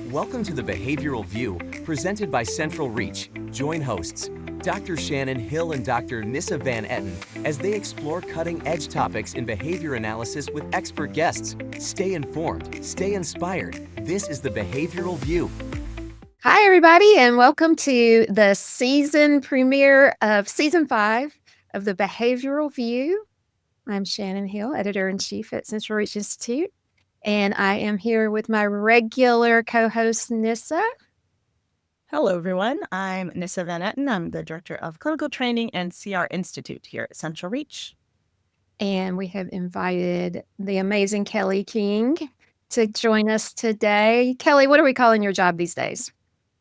Welcome to the Behavioral View, presented by CentralReach. Join hosts, Dr. Shannon Hill and Dr. Nissa Van Etten, as they explore cutting-edge topics in behavior analysis with expert guests. Stay informed, stay inspired. This is the Behavioral View. Hi, everybody, and welcome to the season premiere of Season 5 of the Behavioral View. I'm Shannon Hill, Editor-in-Chief at CentralReach Institute, and I am here with my regular co-host, Nissa. Hello, everyone. I'm Nissa Van Etten. I'm the Director of Clinical Training and CR Institute here at CentralReach. And we have invited the amazing Kelly King to join us today. Kelly, what are we calling your job these days?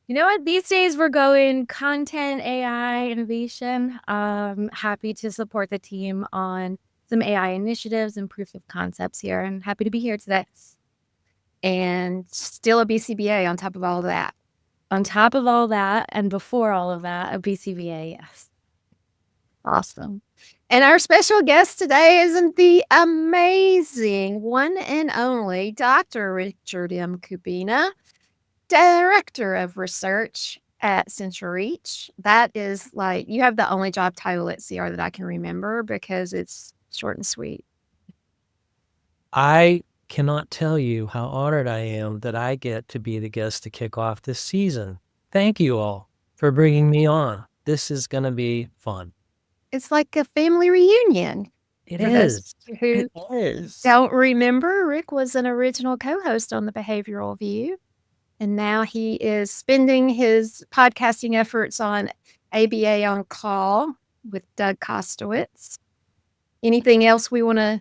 You know what? These days we're going content, AI, innovation. Happy to support the team on some AI initiatives and proof of concepts here, and happy to be here today. And still a BCBA on top of all of that. On top of all that, and before all of that, a BCBA, yes. Awesome. And our special guest today is the amazing one and only Dr. Richard M. Kubina, Director of Research at CentralReach. That is like, you have the only job title at CR that I can remember because it's short and sweet. I cannot tell you how honored I am that I get to be the guest to kick off this season. Thank you all for bringing me on. This is going to be fun. It's like a family reunion. It For is. those who don't remember, Rick was an original co-host on the Behavioral View. And now he is spending his podcasting efforts on ABA on Call with Doug Kostowitz. Anything else we want to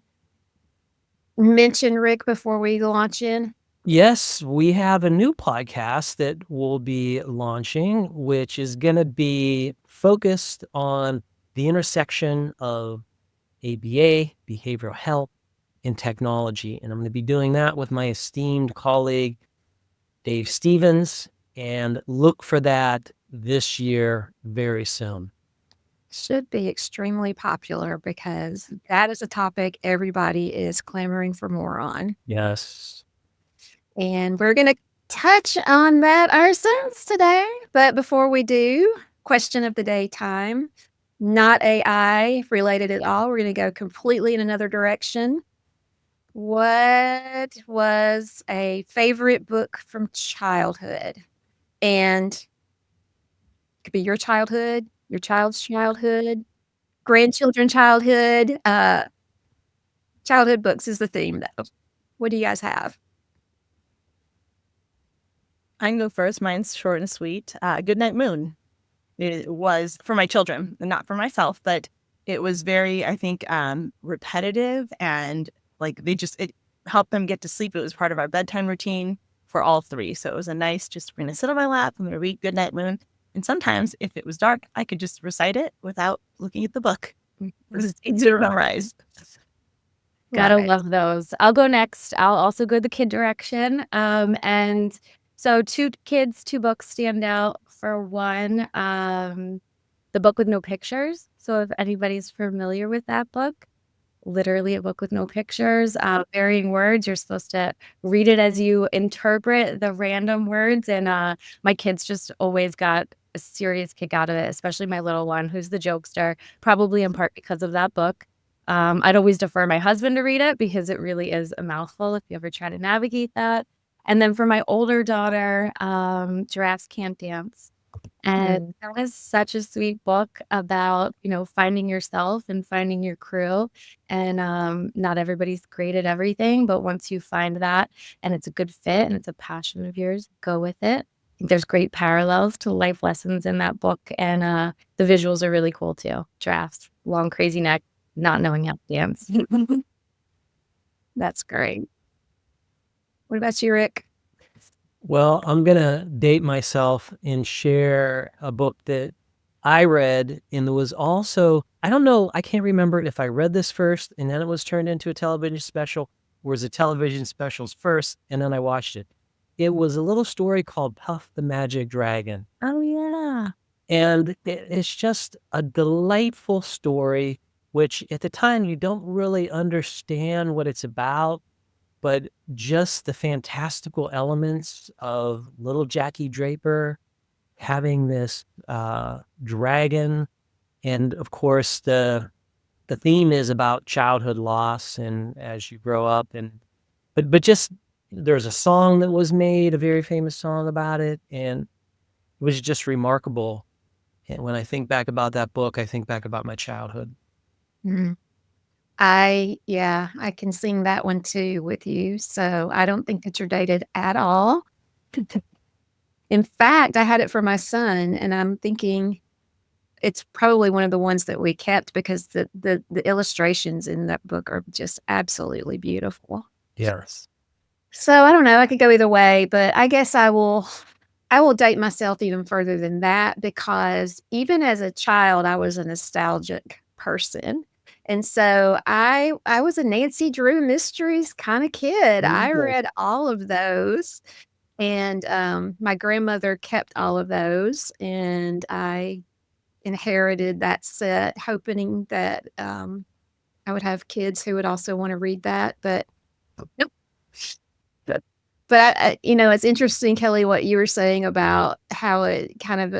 mention, Rick, before we launch in? Yes, we have a new podcast that we'll be launching, which is going to be focused on the intersection of ABA, behavioral health, and technology. And I'm going to be doing that with my esteemed colleague, Dave Stevens, and look for that this year very soon. Should be extremely popular because that is a topic everybody is clamoring for more on. Yes. And we're going to touch on that ourselves today. But before we do, question of the day time, not AI related at all. We're going to go completely in another direction. What was a favorite book from childhood? And it could be your childhood, your child's childhood, grandchildren's childhood. Childhood books is the theme, though. What do you guys have? I can go first. Mine's short and sweet. Goodnight Moon. It was for my children, not for myself, but it was very, I think, repetitive and like it helped them get to sleep. It was part of our bedtime routine for all three. So it was a nice, just we're going to sit on my lap, I'm going to read Goodnight Moon. And sometimes if it was dark, I could just recite it without looking at the book. It was easy to memorize. Gotta love those. I'll go next. I'll also go the kid direction. And so two books stand out. For one, the book with no pictures. So if anybody's familiar with that book, literally a book with no pictures, varying words. You're supposed to read it as you interpret the random words. And my kids just always got a serious kick out of it, especially my little one, who's the jokester, probably in part because of that book. I'd always defer my husband to read it because it really is a mouthful if you ever try to navigate that. And then for my older daughter, Giraffes Can't Dance. And that was such a sweet book about, finding yourself and finding your crew. And not everybody's great at everything, but once you find that and it's a good fit and it's a passion of yours, go with it. I think there's great parallels to life lessons in that book. And the visuals are really cool too. Giraffes, long, crazy neck, not knowing how to dance. That's great. What about you, Rick? Well, I'm going to date myself and share a book that I read, and there was also, I don't know, I can't remember if I read this first and then it was turned into a television special, or was it television specials first and then I watched it. It was a little story called Puff the Magic Dragon. Oh, yeah. And it's just a delightful story, which at the time you don't really understand what it's about, but just the fantastical elements of little Jackie Draper having this dragon, and of course the theme is about childhood loss and as you grow up, and but just there's a song that was made, a very famous song about it, and it was just remarkable. And when I think back about that book, I think back about my childhood. Mhm. I can sing that one too with you, so I don't think that you're dated at all. In fact, I had it for my son, and I'm thinking it's probably one of the ones that we kept because the illustrations in that book are just absolutely beautiful. Yes. So, I don't know, I could go either way, but I guess I will date myself even further than that because even as a child, I was a nostalgic person. And so I was a Nancy Drew mysteries kinda kid. I Mhm. read all of those, and, my grandmother kept all of those, and I inherited that set hoping that, I would have kids who would also wanna read that, but nope. But it's interesting, Kelly, what you were saying about how it kind of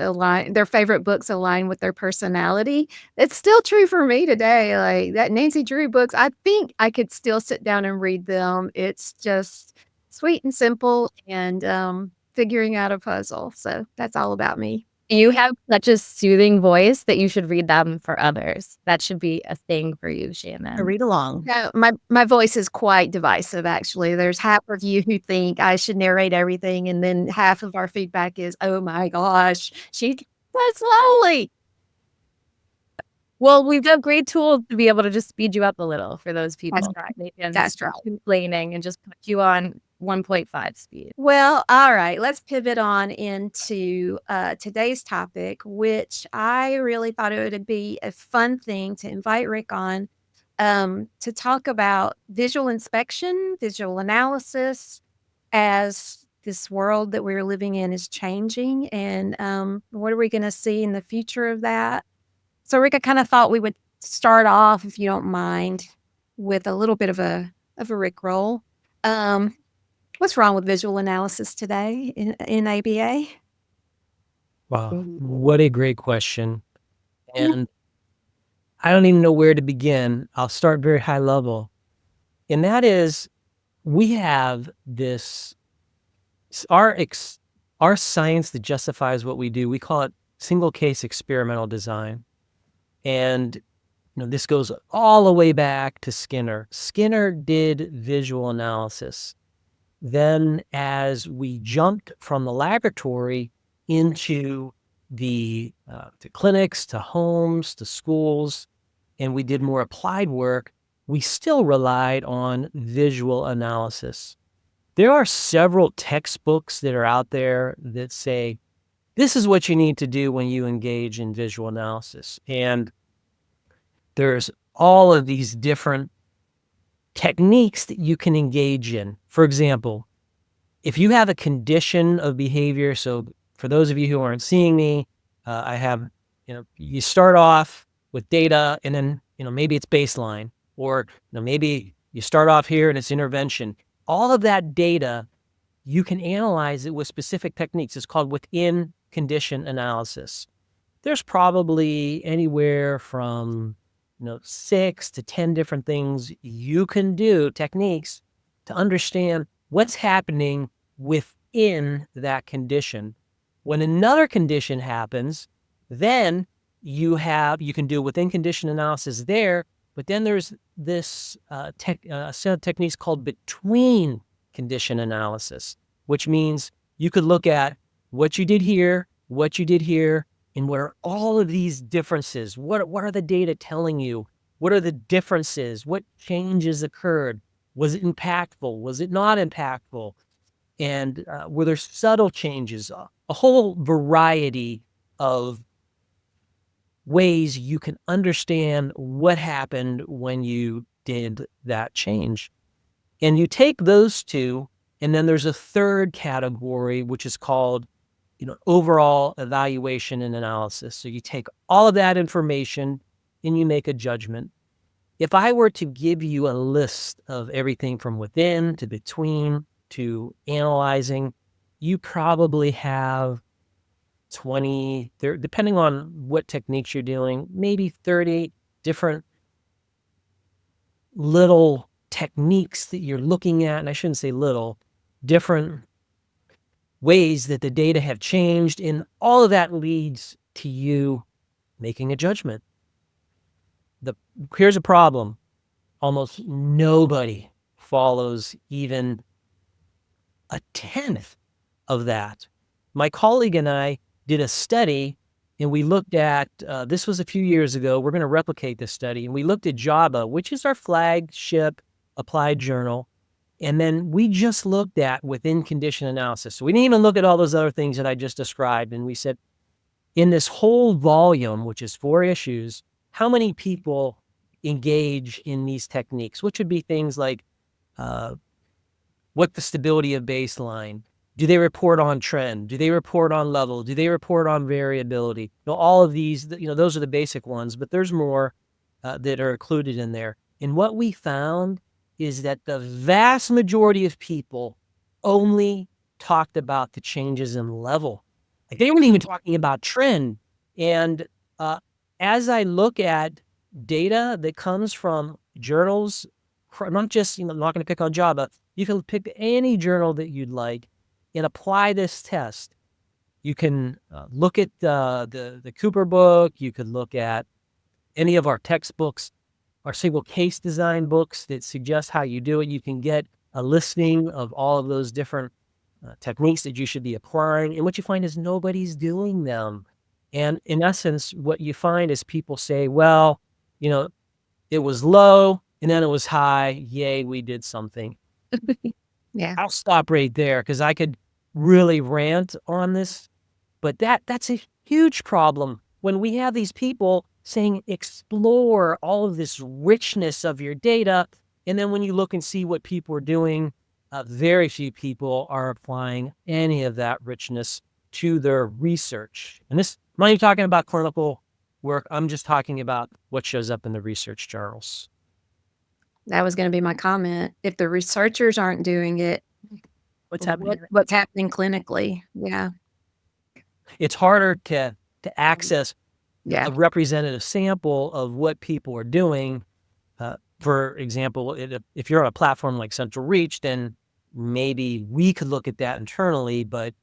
their favorite books align with their personality. It's still true for me today. Like that Nancy Drew books, I think I could still sit down and read them. It's just sweet and simple and figuring out a puzzle. So that's all about me. You have such a soothing voice that you should read them for others. That should be a thing for you, A Shannon. read along. No, my voice is quite divisive, actually. There's half of you who think I should narrate everything, and then half of our feedback is, "Oh my gosh, she says slowly." Well, we've got great tools to be able to just speed you up a little for those people. That's right. They can That's stop right. complaining and just put you on 1.5 speed. Well, all right, let's pivot on into today's topic, which I really thought it would be a fun thing to invite Rick on to talk about visual inspection, visual analysis as this world that we're living in is changing. And what are we going to see in the future of that? So, Rick, I kind of thought we would start off, if you don't mind, with a little bit of a Rickroll. What's wrong with visual analysis today in ABA? Wow, what a great question. And I don't even know where to begin. I'll start very high level. And that is, we have this, our science that justifies what we do, we call it single case experimental design. And this goes all the way back to Skinner. Skinner did visual analysis. Then as we jumped from the laboratory into the to clinics, to homes, to schools, and we did more applied work, we still relied on visual analysis. There are several textbooks that are out there that say, this is what you need to do when you engage in visual analysis. And there's all of these different techniques that you can engage in. For example, if you have a condition of behavior, so for those of you who aren't seeing me, I have, you start off with data and then, maybe it's baseline, or maybe you start off here and it's intervention. All of that data, you can analyze it with specific techniques. It's called within condition analysis. There's probably anywhere from 6 to 10 different things you can do, techniques, to understand what's happening within that condition. When another condition happens, then you can do within condition analysis there, but then there's this set of techniques called between condition analysis, which means you could look at what you did here, and what are all of these differences? What are the data telling you? What are the differences? What changes occurred? Was it impactful? Was it not impactful? And were there subtle changes? A whole variety of ways you can understand what happened when you did that change. And you take those two, and then there's a third category, which is called overall evaluation and analysis. So you take all of that information and you make a judgment. if I were to give you a list of everything from within to between to analyzing, you probably have 20, 30, depending on what techniques you're doing, maybe 30 different little techniques that you're looking at. And I shouldn't say little, different ways that the data have changed. And all of that leads to you making a judgment. Here's a problem. Almost nobody follows even a tenth of that. My colleague and I did a study, and we looked at, this was a few years ago, we're going to replicate this study, and we looked at JABA, which is our flagship applied journal, and then we just looked at within condition analysis. So we didn't even look at all those other things that I just described, and we said, in this whole volume, which is 4 issues, how many people engage in these techniques, which would be things like what the stability of baseline, do they report on trend, do they report on level, do they report on variability? All of these, those are the basic ones, but there's more that are included in there. And what we found is that the vast majority of people only talked about the changes in level. Like, they weren't even talking about trend. And as I look at data that comes from journals, not just, I'm not going to pick on JABA, you can pick any journal that you'd like and apply this test. You can look at the Cooper book. You could look at any of our textbooks, our single case design books that suggest how you do it. You can get a listing of all of those different techniques that you should be applying. And what you find is nobody's doing them. And in essence, what you find is people say, well, it was low and then it was high. Yay, we did something. Yeah. I'll stop right there because I could really rant on this. But that's a huge problem when we have these people saying, explore all of this richness of your data. And then when you look and see what people are doing, very few people are applying any of that richness to their research. And this, I'm not even talking about clinical work. I'm just talking about what shows up in the research journals. That was going to be my comment. If the researchers aren't doing it, What's happening? what's happening clinically? Yeah. It's harder to access Yeah. a representative sample of what people are doing. For example, if you're on a platform like CentralReach, then maybe we could look at that internally, but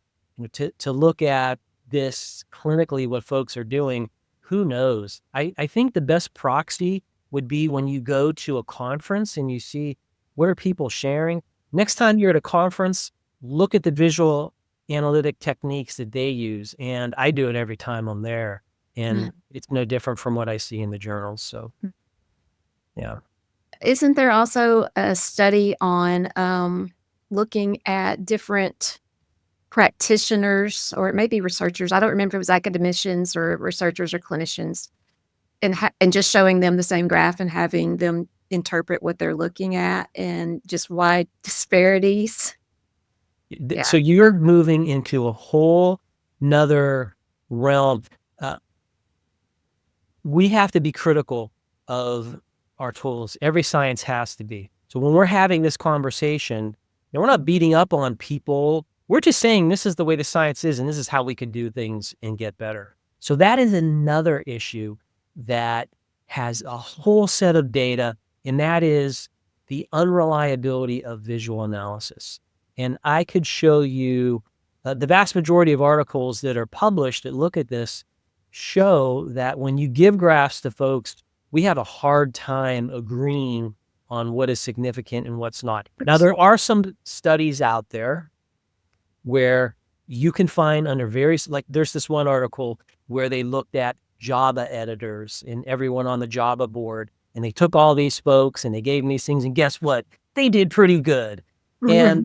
to look at this clinically, what folks are doing, who knows? I think the best proxy would be when you go to a conference and you see what are people sharing. Next time you're at a conference, look at the visual analytic techniques that they use. And I do it every time I'm there. And it's no different from what I see in the journals. So, yeah. Isn't there also a study on looking at different practitioners, or it may be researchers? I don't remember if it was academicians or researchers or clinicians, and just showing them the same graph and having them interpret what they're looking at, and just wide disparities. Yeah. So you're moving into a whole nother realm. We have to be critical of our tools. Every science has to be. So when we're having this conversation, we're not beating up on people. We're just saying this is the way the science is, and this is how we can do things and get better. So that is another issue that has a whole set of data, and that is the unreliability of visual analysis. And I could show you the vast majority of articles that are published that look at this show that when you give graphs to folks, we have a hard time agreeing on what is significant and what's not. Now, there are some studies out there where you can find under various, like there's this one article where they looked at Java editors and everyone on the Java board, and they took all these folks and they gave them these things, and guess what? They did pretty good. And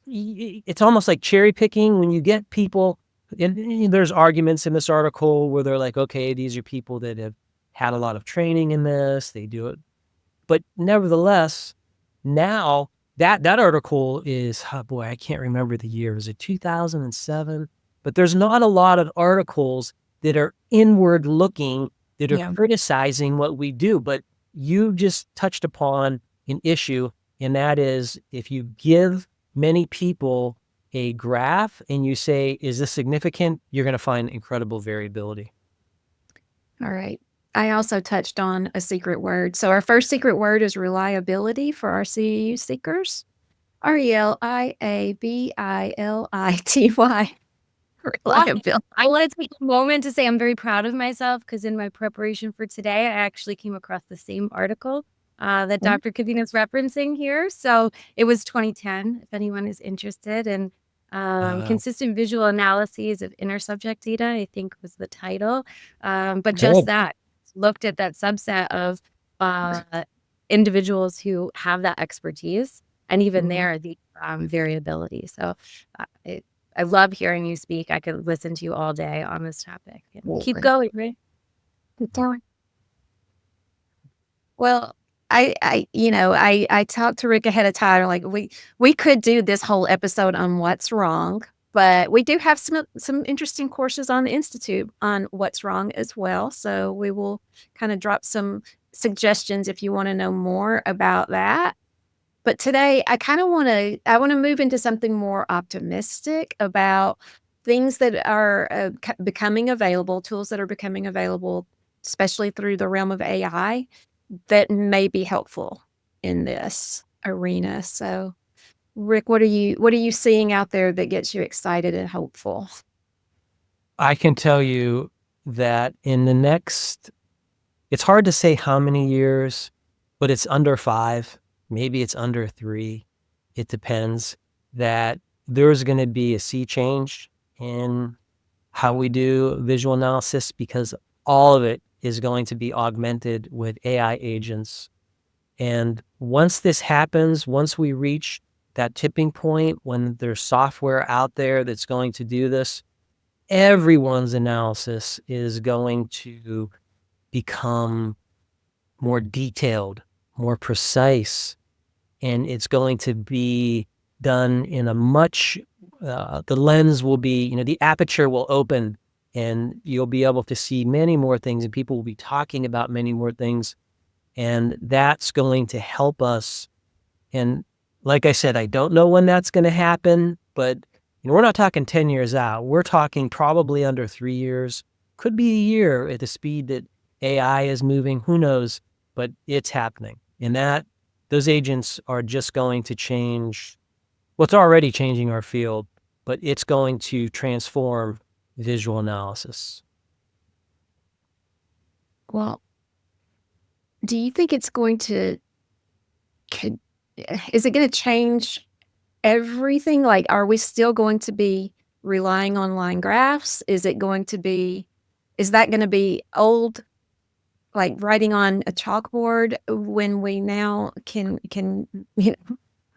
it's almost like cherry picking when you get people, and there's arguments in this article where they're like, okay, these are people that have had a lot of training in this, they do it. But nevertheless, now that article is, oh boy, I can't remember the year. Is it 2007? But there's not a lot of articles that are inward looking, that are criticizing what we do. But you just touched upon an issue, and that is if you give many people a graph and you say, is this significant? You're going to find incredible variability. All right. I also touched on a secret word. So our first secret word is reliability for our CEU seekers. reliability. Reliability. I want to take a moment to say I'm very proud of myself because in my preparation for today, I actually came across the same article that Dr. Kubina is referencing here. So it was 2010, if anyone is interested. And consistent visual analyses of intersubject data, I think was the title. But just that, looked at that subset of individuals who have that expertise. And even there, the variability. So I love hearing you speak. I could listen to you all day on this topic. Keep going, right? Keep going. Well, I talked to Rick ahead of time. Like we could do this whole episode on what's wrong, but we do have some interesting courses on the Institute on what's wrong as well. So we will kind of drop some suggestions if you want to know more about that. But today, I want to move into something more optimistic about things that are becoming available, tools that are becoming available, especially through the realm of AI, that may be helpful in this arena. So, Rick, what are you seeing out there that gets you excited and hopeful? I can tell you that in the next, it's hard to say how many years, but it's under 5. Maybe it's under 3. It depends. That there's going to be a sea change in how we do visual analysis because all of it is going to be augmented with AI agents. And once this happens, once we reach that tipping point, when there's software out there that's going to do this, everyone's analysis is going to become more detailed, more precise. And it's going to be done in a much, the lens will be, the aperture will open and you'll be able to see many more things and people will be talking about many more things. And that's going to help us. And like I said, I don't know when that's going to happen, but we're not talking 10 years out. We're talking probably under 3 years, could be a year at the speed that AI is moving. Who knows? But it's happening. And those agents are just going to change, well, it's already changing our field, but it's going to transform visual analysis. Well, do you think it's going to, is it going to change everything? Like, are we still going to be relying on line graphs? Is that going to be old, like writing on a chalkboard when we now can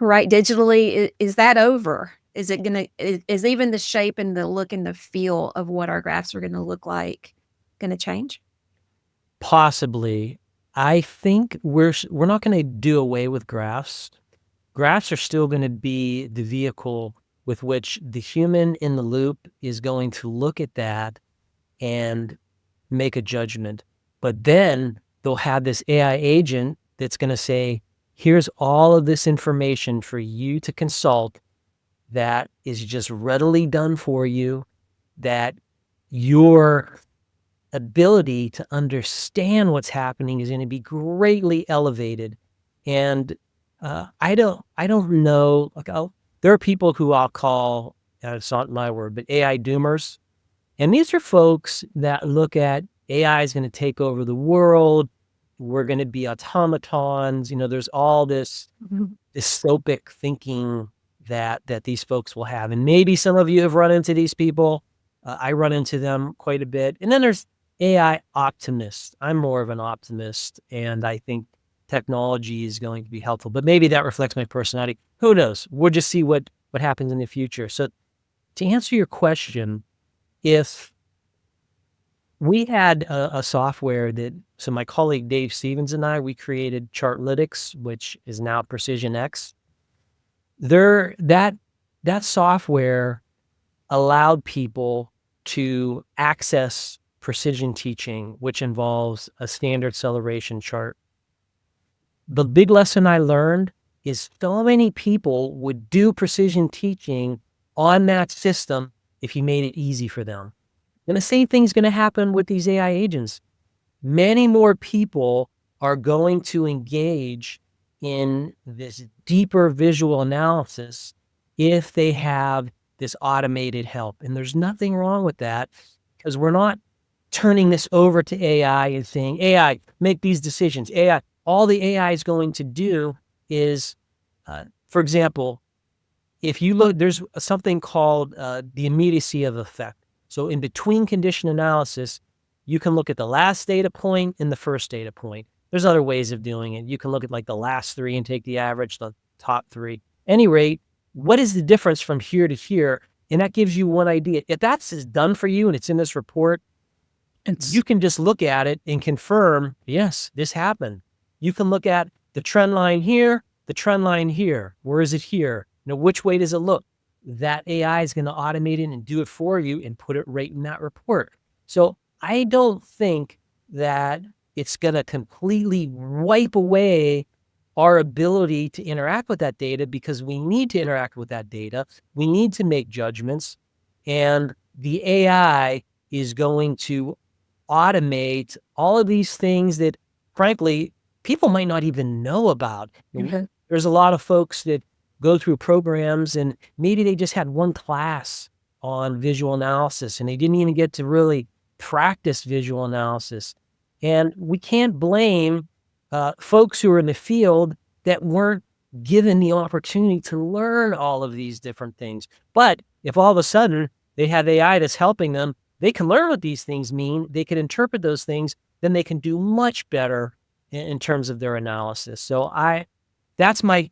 write digitally? Is that over? Is even the shape and the look and the feel of what our graphs are going to look like going to change? Possibly. I think we're not going to do away with graphs. Graphs are still going to be the vehicle with which the human in the loop is going to look at that and make a judgment. But then they'll have this AI agent that's going to say, here's all of this information for you to consult that is just readily done for you, that your ability to understand what's happening is going to be greatly elevated. And I don't know, there are people who I'll call, it's not my word, but AI doomers. And these are folks that look at AI is going to take over the world. We're going to be automatons. There's all this dystopic thinking that these folks will have. And maybe some of you have run into these people. I run into them quite a bit. And then there's AI optimists. I'm more of an optimist, and I think technology is going to be helpful. But maybe that reflects my personality. Who knows? We'll just see what happens in the future. So to answer your question, if we had a software so my colleague Dave Stevens and I, we created Chartlytics, which is now Precision X. That software allowed people to access precision teaching, which involves a standard acceleration chart. the big lesson I learned is so many people would do precision teaching on that system if you made it easy for them. And the same thing's going to happen with these AI agents. Many more people are going to engage in this deeper visual analysis if they have this automated help. And there's nothing wrong with that, because we're not turning this over to AI and saying, AI, make these decisions. AI, all the AI is going to do is, for example, if you look, there's something called the immediacy of effect. So in between condition analysis, you can look at the last data point and the first data point. There's other ways of doing it. You can look at like the last three and take the average, the top three. Any rate, what is the difference from here to here? And that gives you one idea. If that's done for you and it's in this report, you can just look at it and confirm, yes, this happened. You can look at the trend line here, the trend line here. Where is it here? Which way does it look? That AI is going to automate it and do it for you and put it right in that report. So I don't think that it's going to completely wipe away our ability to interact with that data, because we need to interact with that data. We need to make judgments, and the AI is going to automate all of these things that, frankly, people might not even know about. There's a lot of folks that go through programs and maybe they just had one class on visual analysis and they didn't even get to really practice visual analysis. And we can't blame folks who are in the field that weren't given the opportunity to learn all of these different things. But if all of a sudden they have AI that's helping them, they can learn what these things mean, they can interpret those things, then they can do much better in terms of their analysis. So that's my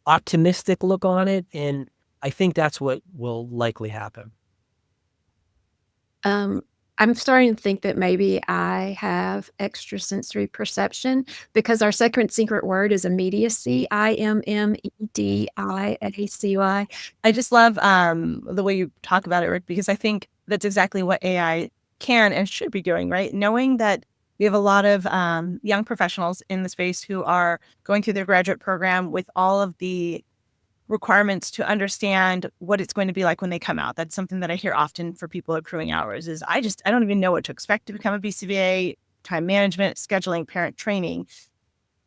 optimistic look on it, and I think that's what will likely happen. I'm starting to think that maybe I have extrasensory perception, because our second secret word is immediacy. IMMEDIACY. I just love the way you talk about it, Rick, because I think that's exactly what AI can and should be doing, right? Knowing that we have a lot of young professionals in the space who are going through their graduate program with all of the requirements to understand what it's going to be like when they come out. That's something that I hear often for people accruing hours is, I don't even know what to expect to become a BCBA, time management, scheduling, parent training.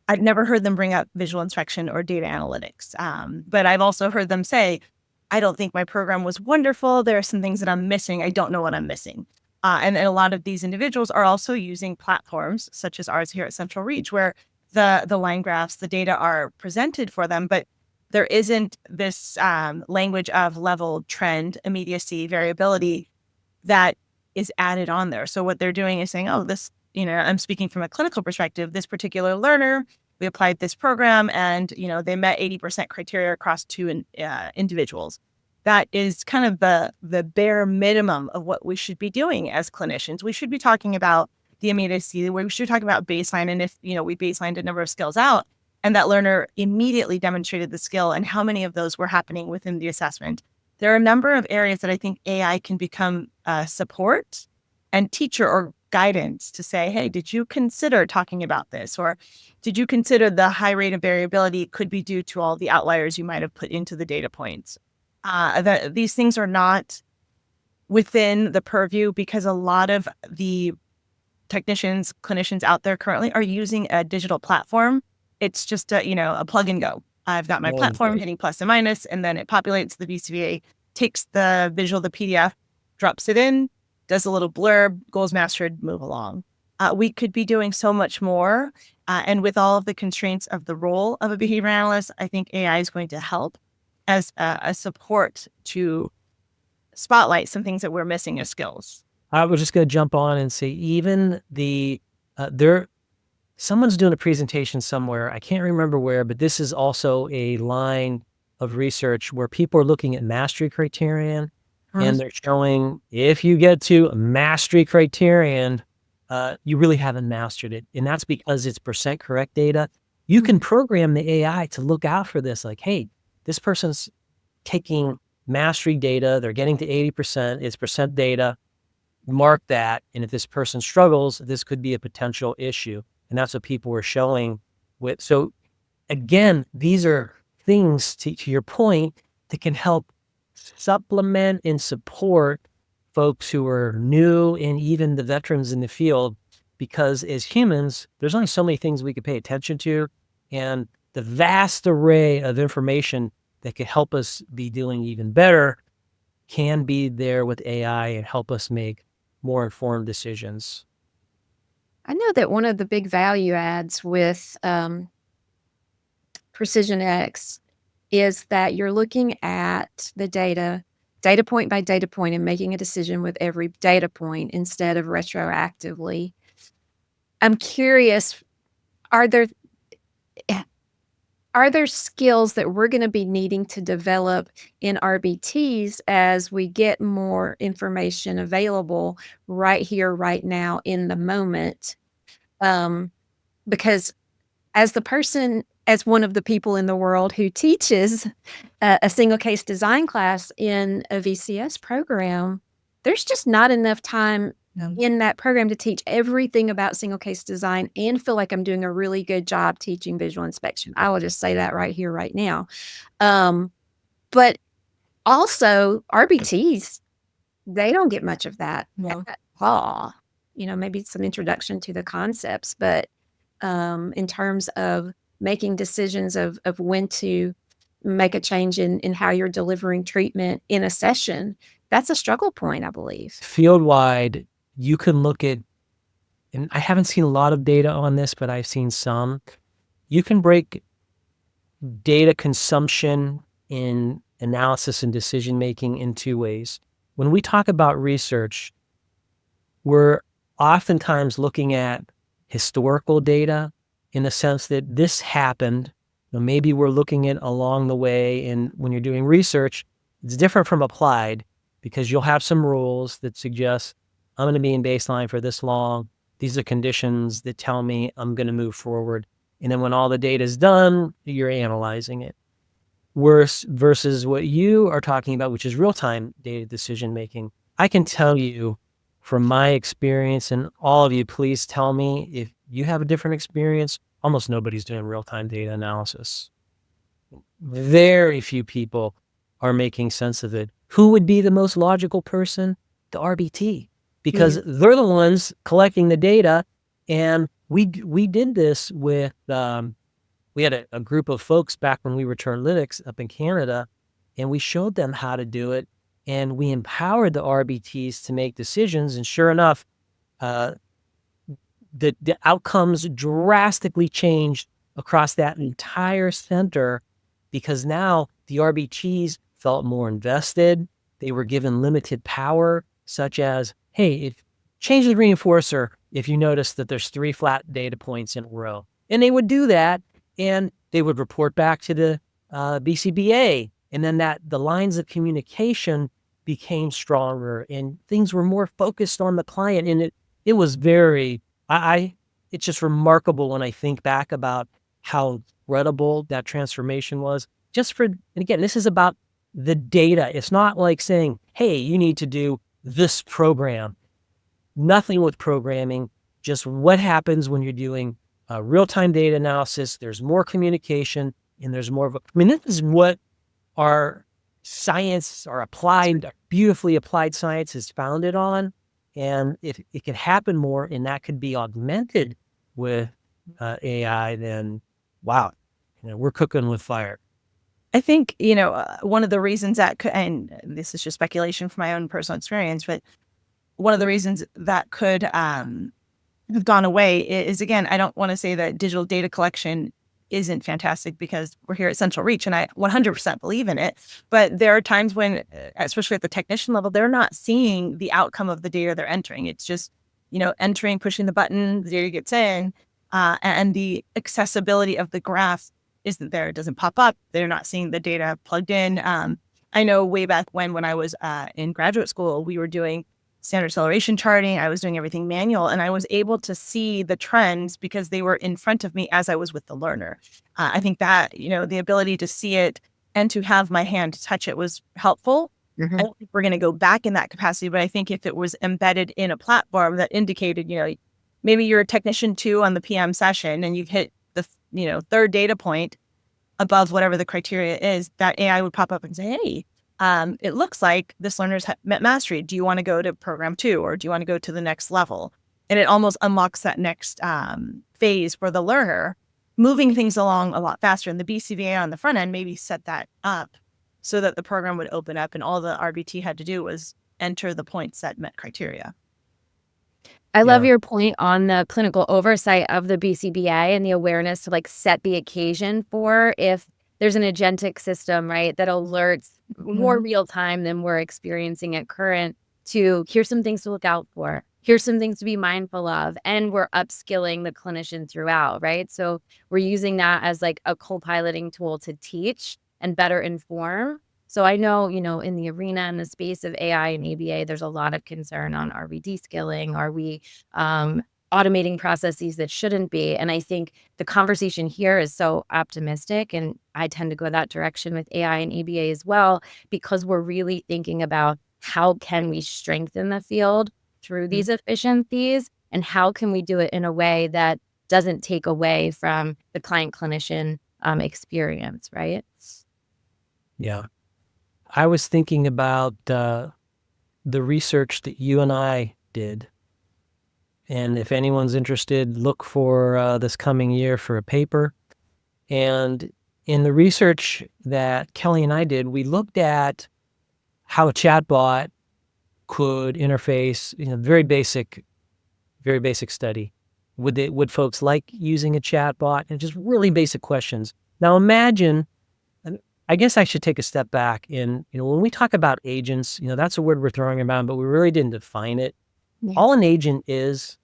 I've never heard them bring up visual instruction or data analytics. But I've also heard them say, I don't think my program was wonderful. There are some things that I'm missing. I don't know what I'm missing. And a lot of these individuals are also using platforms such as ours here at CentralReach, where the line graphs, the data are presented for them, but there isn't this language of level, trend, immediacy, variability that is added on there. So what they're doing is saying, oh, this, I'm speaking from a clinical perspective, this particular learner, we applied this program and, they met 80% criteria across two individuals. That is kind of the bare minimum of what we should be doing as clinicians. We should be talking about the immediacy, we should talk about baseline. And if, we baselined a number of skills out, and that learner immediately demonstrated the skill, and how many of those were happening within the assessment. There are a number of areas that I think AI can become support and teacher or guidance to say, hey, did you consider talking about this? Or did you consider the high rate of variability could be due to all the outliers you might have put into the data points? These things are not within the purview, because a lot of the technicians, clinicians out there currently are using a digital platform. It's just a plug and go. I've got my platform hitting plus and minus, and then it populates the BCBA, takes the visual, the PDF, drops it in, does a little blurb, goals mastered, move along. We could be doing so much more. And with all of the constraints of the role of a behavior analyst, I think AI is going to help as a support to spotlight some things that we're missing as skills. I was just going to jump on and say, even someone's doing a presentation somewhere, I can't remember where, but this is also a line of research where people are looking at mastery criterion, and they're showing if you get to mastery criterion, you really haven't mastered it. And that's because it's percent correct data. You can program the AI to look out for this, like, hey, this person's taking mastery data, they're getting to 80%, it's percent data, mark that, and if this person struggles, this could be a potential issue. And that's what people were showing with. So again, these are things, to your point, that can help supplement and support folks who are new and even the veterans in the field, because as humans, there's only so many things we could pay attention to, and the vast array of information that could help us be doing even better can be there with AI and help us make more informed decisions. I know that one of the big value adds with Precision X is that you're looking at the data point by data point, and making a decision with every data point instead of retroactively. I'm curious, are there skills that we're going to be needing to develop in RBTs as we get more information available right here, right now, in the moment? Because as one of the people in the world who teaches a single case design class in a VCS program, there's just not enough time in that program to teach everything about single case design and feel like I'm doing a really good job teaching visual inspection. I will just say that right here, right now. But also RBTs, they don't get much of that at all. Maybe some introduction to the concepts, but in terms of making decisions of when to make a change in how you're delivering treatment in a session, that's a struggle point, I believe. Field-wide, you can look at, and I haven't seen a lot of data on this, but I've seen some. You can break data consumption in analysis and decision-making in two ways. When we talk about research, we're oftentimes looking at historical data in the sense that this happened. Maybe we're looking at along the way, and when you're doing research, it's different from applied, because you'll have some rules that suggest I'm going to be in baseline for this long. These are conditions that tell me I'm going to move forward. And then when all the data is done, you're analyzing it. Versus what you are talking about, which is real-time data decision-making. I can tell you from my experience, and all of you, please tell me if you have a different experience, almost nobody's doing real-time data analysis. Very few people are making sense of it. Who would be the most logical person? The RBT, because they're the ones collecting the data. And we did this with, we had a group of folks back when we were Turnlytics up in Canada, and we showed them how to do it. And we empowered the RBTs to make decisions. And sure enough, the outcomes drastically changed across that entire center, because now the RBTs felt more invested. They were given limited power, such as, hey, change the reinforcer if you notice that there's 3 flat data points in a row. And they would do that, and they would report back to the BCBA. And then the lines of communication became stronger, and things were more focused on the client. And it was very, it's just remarkable when I think back about how incredible that transformation was. And again, this is about the data. It's not like saying, hey, you need to do this program. Nothing with programming, just what happens when you're doing real-time data analysis. There's more communication, and there's more of this is what our science, our beautifully applied science is founded on. And if it could happen more, and that could be augmented with AI, then wow, we're cooking with fire. I think, one of the reasons that could, and this is just speculation from my own personal experience, but one of the reasons that could have gone away is, again, I don't want to say that digital data collection isn't fantastic, because we're here at CentralReach and I 100% believe in it. But there are times when, especially at the technician level, they're not seeing the outcome of the data they're entering. It's just, entering, pushing the button, the data gets in, and the accessibility of the graph isn't there. It doesn't pop up. They're not seeing the data plugged in. I know way back when I was in graduate school, we were doing standard acceleration charting. I was doing everything manual, and I was able to see the trends because they were in front of me as I was with the learner. I think that, the ability to see it and to have my hand touch it was helpful. I don't think we're going to go back in that capacity, but I think if it was embedded in a platform that indicated, maybe you're a technician 2 on the PM session and you've hit third data point above whatever the criteria is, that AI would pop up and say, hey, it looks like this learner's met mastery. Do you want to go to program 2, or do you want to go to the next level? And it almost unlocks that next phase for the learner, moving things along a lot faster. And the BCBA on the front end maybe set that up so that the program would open up and all the RBT had to do was enter the points that met criteria. I love your point on the clinical oversight of the BCBA and the awareness to set the occasion for if there's an agentic system, right, that alerts more real time than we're experiencing at current to here's some things to look out for. Here's some things to be mindful of. And we're upskilling the clinician throughout, right? So we're using that as a co-piloting tool to teach and better inform. So I know, in the arena and the space of AI and ABA, there's a lot of concern on, are we de-skilling? Are we automating processes that shouldn't be? And I think the conversation here is so optimistic, and I tend to go that direction with AI and ABA as well, because we're really thinking about how can we strengthen the field through these efficiencies, and how can we do it in a way that doesn't take away from the client clinician experience, right? Yeah. I was thinking about the research that you and I did. And if anyone's interested, look for this coming year for a paper. And in the research that Kelly and I did, we looked at how a chatbot could interface, very basic study. Would folks like using a chatbot? And just really basic questions. Now imagine, I guess I should take a step back in, when we talk about agents, that's a word we're throwing around, but we really didn't define it. Yeah. All an agent is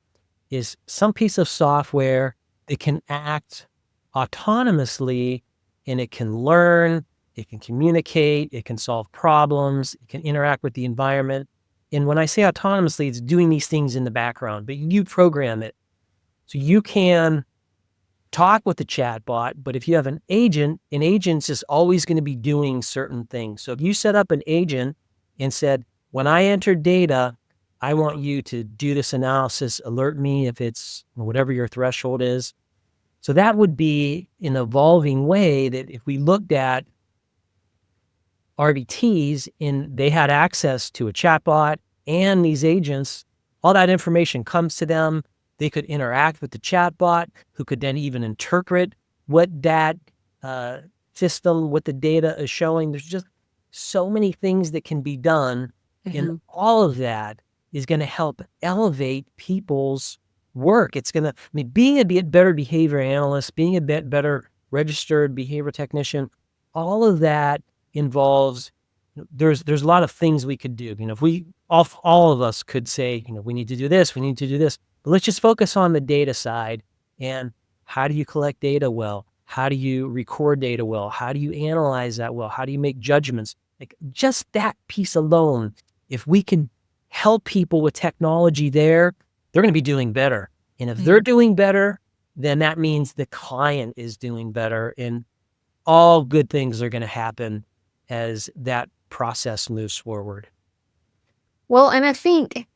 some piece of software that can act autonomously, and it can learn, it can communicate, it can solve problems, it can interact with the environment. And when I say autonomously, it's doing these things in the background, but you program it. So you can talk with the chatbot, but if you have an agent's just always going to be doing certain things. So if you set up an agent and said, when I enter data, I want you to do this analysis, alert me if it's whatever your threshold is. So that would be an evolving way that if we looked at RBTs and they had access to a chatbot and these agents, all that information comes to them. They could interact with the chatbot, who could then even interpret what that system, what the data is showing. There's just so many things that can be done. And all of that is going to help elevate people's work. It's going to, being a better behavior analyst, being a bit better registered behavior technician, all of that involves, there's a lot of things we could do. If we, all of us could say, we need to do this, we need to do this. But let's just focus on the data side. And how do you collect data well? How do you record data well? How do you analyze that well? How do you make judgments? Just that piece alone, if we can help people with technology there, they're going to be doing better. And if they're doing better, then that means the client is doing better. And all good things are going to happen as that process moves forward. Well, and I think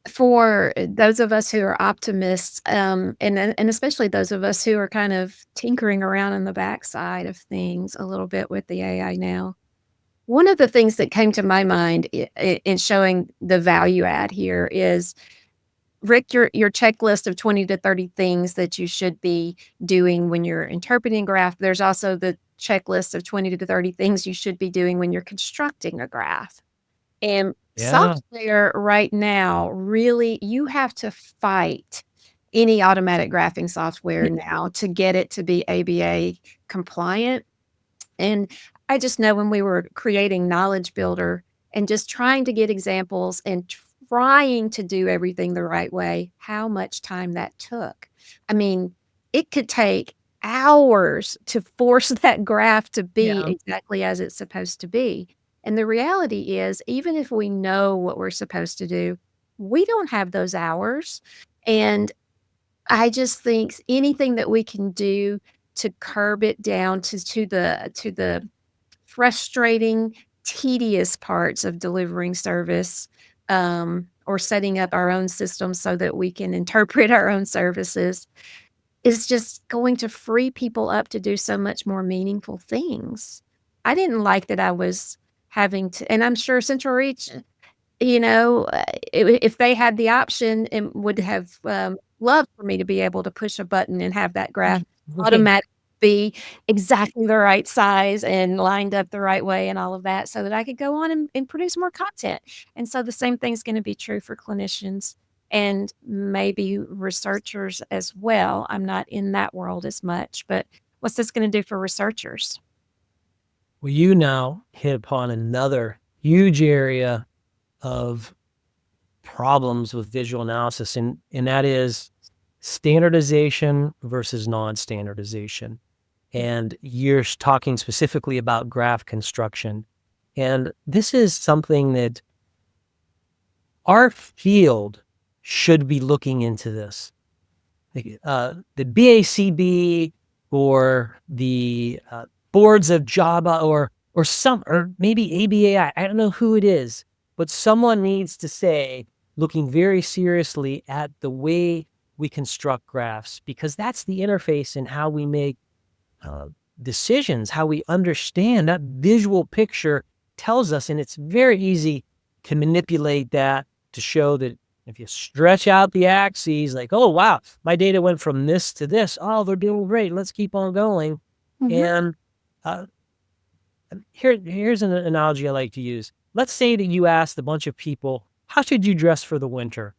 for those of us who are optimists, and especially those of us who are kind of tinkering around in the backside of things a little bit with the AI now, one of the things that came to my mind in showing the value add here is, Rick, your checklist of 20 to 30 things that you should be doing when you're interpreting a graph. There's also the checklist of 20 to 30 things you should be doing when you're constructing a graph. And software right now, really, you have to fight any automatic graphing software now to get it to be ABA compliant. And I just know when we were creating Knowledge Builder and just trying to get examples and trying to do everything the right way, how much time that took. I mean, it could take hours to force that graph to be exactly as it's supposed to be. And the reality is, even if we know what we're supposed to do, we don't have those hours. And I just think anything that we can do to curb it down to the frustrating, tedious parts of delivering service, or setting up our own systems so that we can interpret our own services, is just going to free people up to do so much more meaningful things. I didn't like that I was having to, and I'm sure CentralReach, if they had the option and would have loved for me to be able to push a button and have that graph automatically be exactly the right size and lined up the right way and all of that so that I could go on and produce more content. And so the same thing's going to be true for clinicians and maybe researchers as well. I'm not in that world as much, but what's this going to do for researchers? Well, you now hit upon another huge area of problems with visual analysis, and that is standardization versus non-standardization. And you're talking specifically about graph construction. And this is something that our field should be looking into this. The BACB or the boards of Java or maybe ABAI, I don't know who it is, but someone needs to say, looking very seriously at the way we construct graphs, because that's the interface in how we make decisions, how we understand. That visual picture tells us, and it's very easy to manipulate that to show that if you stretch out the axes, like, oh, wow, my data went from this to this. Oh, they're doing great. Let's keep on going. And here's an analogy I like to use. Let's say that you asked a bunch of people, how should you dress for the winter?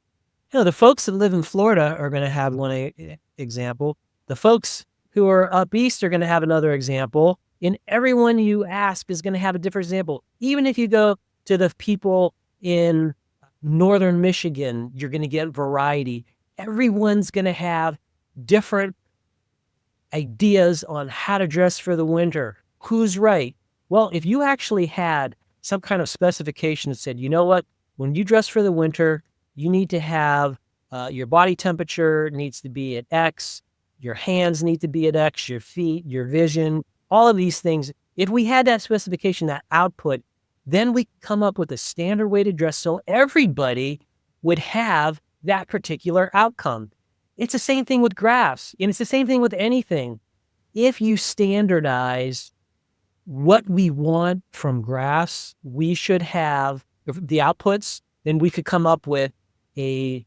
The folks that live in Florida are going to have one example. The folks who are up east are going to have another example. And everyone you ask is going to have a different example. Even if you go to the people in northern Michigan, you're going to get variety. Everyone's going to have different ideas on how to dress for the winter. Who's right? Well, if you actually had some kind of specification that said, you know what, when you dress for the winter, you need to have your body temperature needs to be at X, your hands need to be at X, your feet, your vision, all of these things. If we had that specification, that output, then we come up with a standard way to dress so everybody would have that particular outcome. It's the same thing with graphs, and it's the same thing with anything. If you standardize what we want from graphs, we should have the outputs, then we could come up with a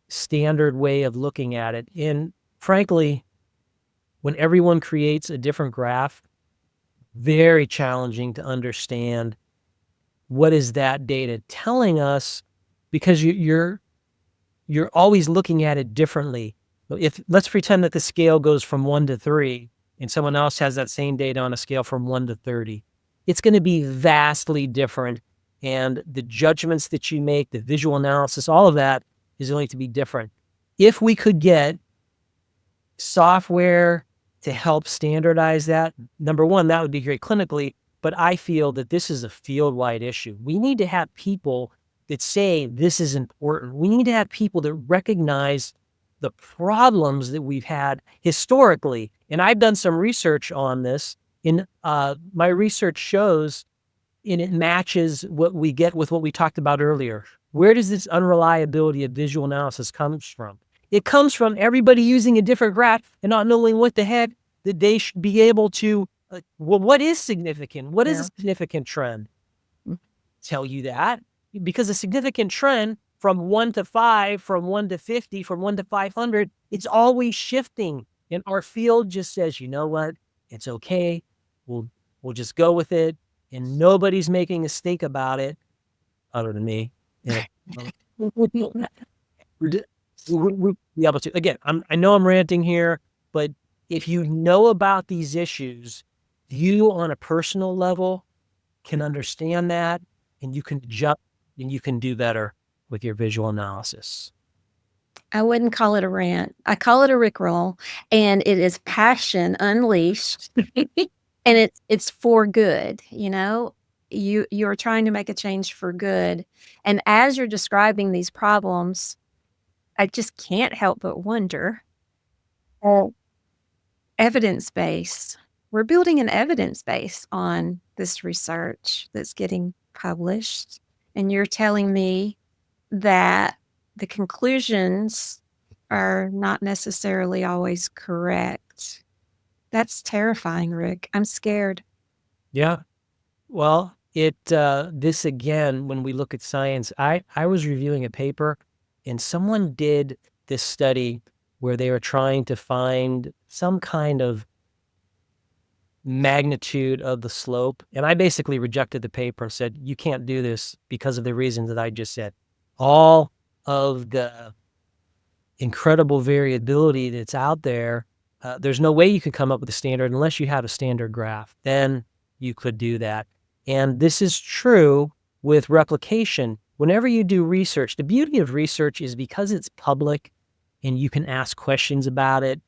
standard way of looking at it. And frankly, when everyone creates a different graph, very challenging to understand what is that data telling us, because you're always looking at it differently. If let's pretend that the scale goes from 1 to 3 and someone else has that same data on a scale from 1 to 30, it's going to be vastly different. And the judgments that you make, the visual analysis, all of that is going to be different. If we could get software to help standardize that, number one, that would be great clinically, but I feel that this is a field-wide issue. We need to have people that say this is important. We need to have people that recognize the problems that we've had historically. And I've done some research on this. My research shows, and it matches what we get with what we talked about earlier. Where does this unreliability of visual analysis comes from? It comes from everybody using a different graph and not knowing what the heck that they should be able to, what is significant? What is a significant trend? Tell you that, because a significant trend from 1 to 5, from 1 to 50, from 1 to 500, it's always shifting. And our field just says, you know what? It's okay. We'll just go with it. And nobody's making a mistake about it other than me. Yeah. We'll be able to. Again, I know I'm ranting here, but if you know about these issues, you on a personal level can understand that, and you can jump and you can do better with your visual analysis. I wouldn't call it a rant. I call it a rickroll, and it is passion unleashed, and it's for good. You're trying to make a change for good, and as you're describing these problems, I just can't help but wonder. Evidence base. We're building an evidence base on this research that's getting published, and you're telling me that the conclusions are not necessarily always correct. That's terrifying, Rick. I'm scared. Yeah. Well, this again, when we look at science, I was reviewing a paper and someone did this study where they were trying to find some kind of magnitude of the slope. And I basically rejected the paper and said, you can't do this because of the reasons that I just said. All of the incredible variability that's out there, there's no way you can come up with a standard unless you have a standard graph. Then you could do that. And this is true with replication. Whenever you do research, the beauty of research is because it's public and you can ask questions about it.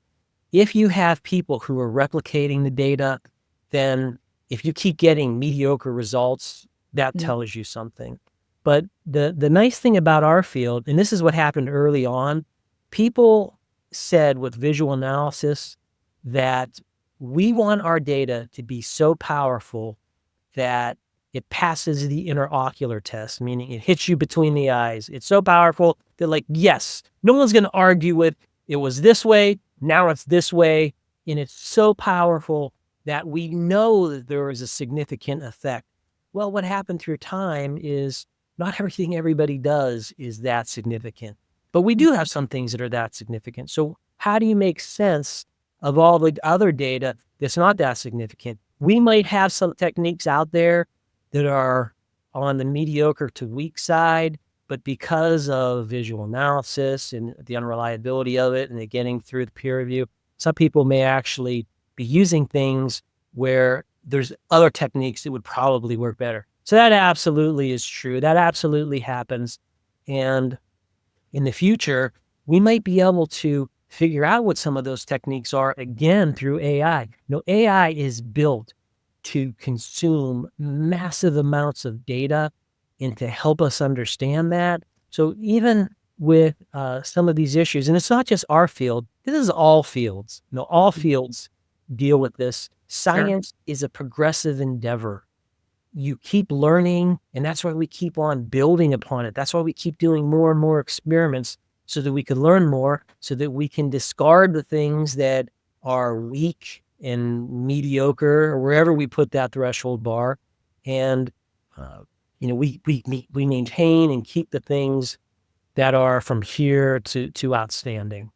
If you have people who are replicating the data, then if you keep getting mediocre results, that tells you something. But the nice thing about our field, and this is what happened early on, people said with visual analysis that we want our data to be so powerful that it passes the interocular test, meaning it hits you between the eyes. It's so powerful that, like, yes, no one's going to argue with it was this way, now it's this way, and it's so powerful that we know that there is a significant effect. Well, what happened through time is not everything everybody does is that significant, but we do have some things that are that significant. So how do you make sense of all the other data that's not that significant? We might have some techniques out there that are on the mediocre to weak side, but because of visual analysis and the unreliability of it and it getting through the peer review, some people may actually be using things where there's other techniques that would probably work better. So that absolutely is true. That absolutely happens. And in the future, we might be able to figure out what some of those techniques are again through AI. AI is built to consume massive amounts of data and to help us understand that. So even with some of these issues, and it's not just our field, this is all fields. All fields deal with this. Science is a progressive endeavor. You keep learning, and that's why we keep on building upon it. That's why we keep doing more and more experiments so that we can learn more, so that we can discard the things that are weak and mediocre, or wherever we put that threshold bar. And, we maintain and keep the things that are from here to outstanding.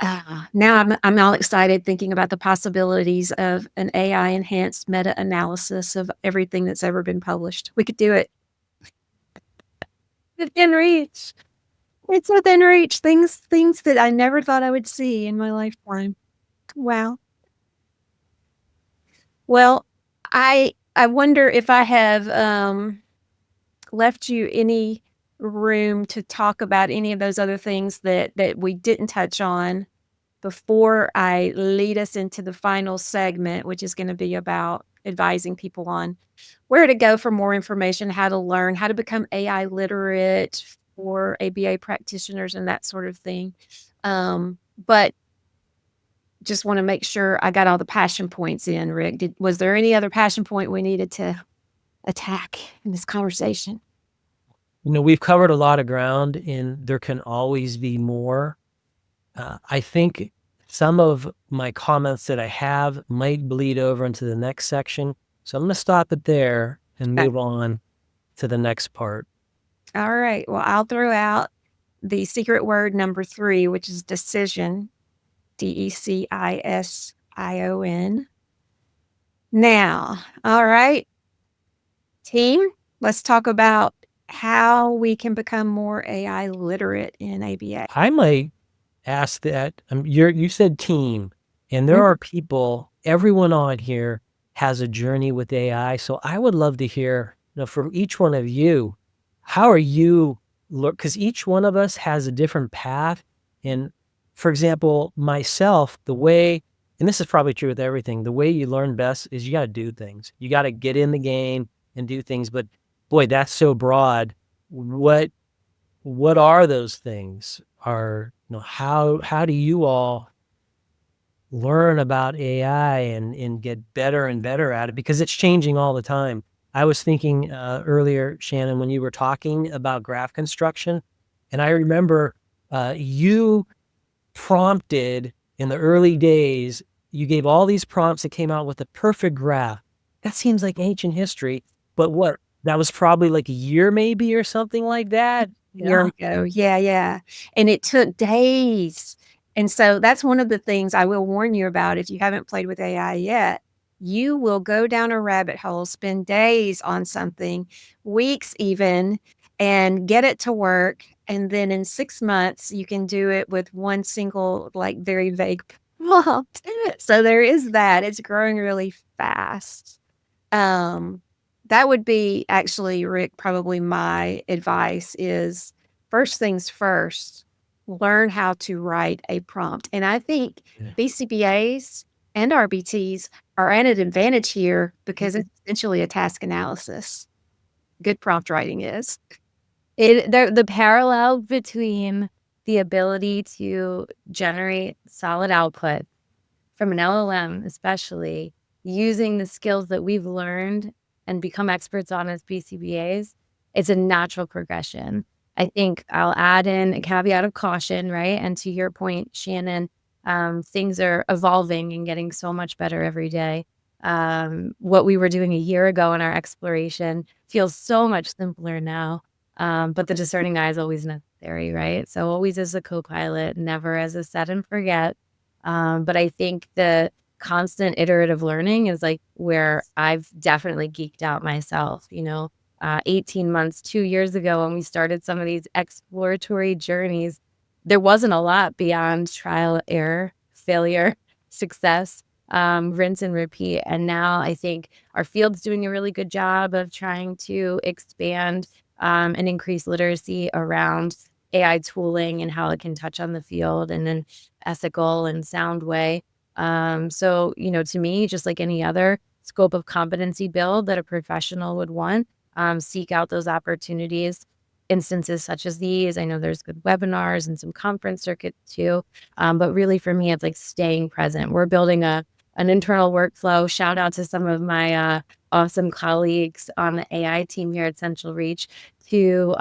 Now I'm all excited thinking about the possibilities of an AI enhanced meta-analysis of everything that's ever been published. We could do it. Within reach. It's within reach. Things that I never thought I would see in my lifetime. Wow. Well, I wonder if I have left you any room to talk about any of those other things that we didn't touch on before I lead us into the final segment, which is going to be about advising people on where to go for more information, how to learn, how to become AI literate for ABA practitioners and that sort of thing. But just want to make sure I got all the passion points in, Rick. Was there any other passion point we needed to attack in this conversation? We've covered a lot of ground, and there can always be more. I think some of my comments that I have might bleed over into the next section. So I'm going to stop it there and move on to the next part. All right. Well, I'll throw out the secret word number 3, which is decision. DECISION. Now, all right, team, let's talk about how we can become more AI literate in ABA. I might ask that. You said team, and there are people, everyone on here has a journey with AI. So I would love to hear from each one of you, how are you, because each one of us has a different path. And for example, myself, the way, and this is probably true with everything, the way you learn best is you got to do things. You got to get in the game and do things. But boy, that's so broad. What are those things? How do you all learn about AI and get better and better at it? Because it's changing all the time. I was thinking earlier, Shannon, when you were talking about graph construction, and I remember you prompted in the early days, you gave all these prompts that came out with a perfect graph. That seems like ancient history, but what? That was probably like a year maybe or something like that. Year ago. Yeah. And it took days. And so that's one of the things I will warn you about if you haven't played with AI yet. You will go down a rabbit hole, spend days on something, weeks even, and get it to work. And then in 6 months, you can do it with one single, like very vague prompt. So there is that. It's growing really fast. That would be actually, Rick, probably my advice is first things first, learn how to write a prompt. And I think Yeah. BCBAs and RBTs are at an advantage here because it's essentially a task analysis. Good prompt writing is. The parallel between the ability to generate solid output from an LLM, especially using the skills that we've learned and become experts on as BCBAs, it's a natural progression. I think I'll add in a caveat of caution, right? And to your point, Shannon, things are evolving and getting so much better every day. What we were doing a year ago in our exploration feels so much simpler now. But the discerning eye is always necessary, right? So always as a co-pilot, never as a set and forget. But I think the constant iterative learning is like where I've definitely geeked out myself, 18 months, 2 years ago when we started some of these exploratory journeys, there wasn't a lot beyond trial, error, failure, success, rinse and repeat. And now I think our field's doing a really good job of trying to expand and increase literacy around AI tooling and how it can touch on the field in an ethical and sound way. So, to me, just like any other scope of competency build that a professional would want, seek out those opportunities, instances such as these. I know there's good webinars and some conference circuits too. But really for me, it's like staying present. We're building an internal workflow. Shout out to some of my awesome colleagues on the AI team here at CentralReach to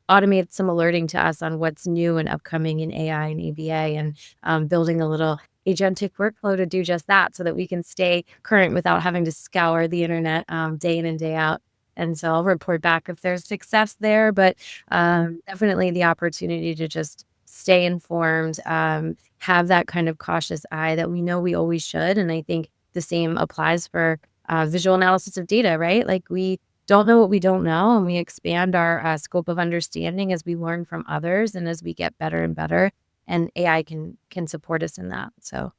automate some alerting to us on what's new and upcoming in AI and ABA, and building a little agentic workflow to do just that so that we can stay current without having to scour the internet day in and day out. And so I'll report back if there's success there, but definitely the opportunity to just stay informed, have that kind of cautious eye that we know we always should. And I think the same applies for visual analysis of data, right? Like we don't know what we don't know, and we expand our scope of understanding as we learn from others and as we get better and better. And AI can support us in that. So